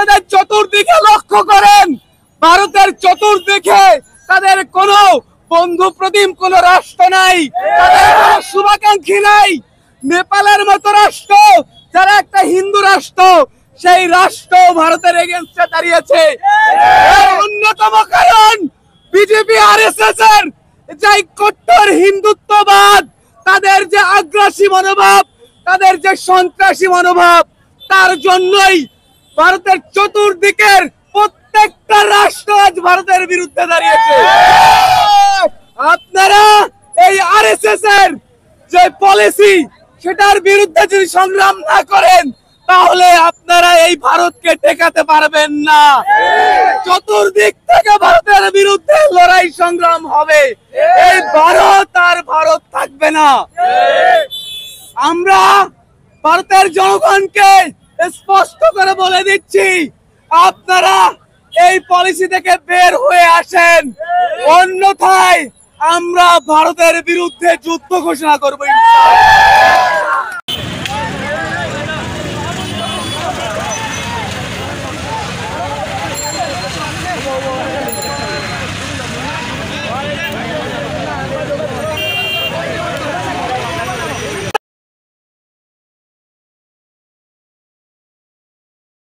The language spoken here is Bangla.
আপনাদের চতুর্দিকে লক্ষ্য করেন, ভারতের চতুর্দিকে তাদের কোনো বন্ধু প্রতিম কোন রাষ্ট্র নাই, তাদের কোনো শুভাকাঙ্ক্ষী নাই। নেপালের মতো রাষ্ট্র, যারা একটা হিন্দু রাষ্ট্র, সেই রাষ্ট্র ভারতের এগেনস্টে দাঁড়িয়েছে। এর অন্যতম কারণ বিজেপি আরএসএস এর যে কট্টর হিন্দুত্ববাদ, তাদের যে আগ্রাসী মনোভাব, তাদের যে সন্ত্রাসী মনোভাব, তার জন্যই ভারতের চতুর্দিকের প্রত্যেকটা রাষ্ট্র আজ ভারতের বিরুদ্ধে দাঁড়িয়েছে। আপনারা এই আরএসএস এর যে পলিসি, সেটার বিরুদ্ধে যদি সংগ্রাম না করেন, তাহলে আপনারা এই ভারতকে ঠেকাতে পারবেন না। চতুর্দিক থেকে ভারতের বিরুদ্ধে লড়াই সংগ্রাম হবে, এই ভারত আর ভারত থাকবে না। আমরা ভারতের জনগণকে স্পষ্ট করে বলে দিচ্ছি, আপনারা এই পলিসি থেকে বের হয়ে আসেন, অন্যথায় আমরা ভারতের বিরুদ্ধে যুদ্ধ ঘোষণা করবো।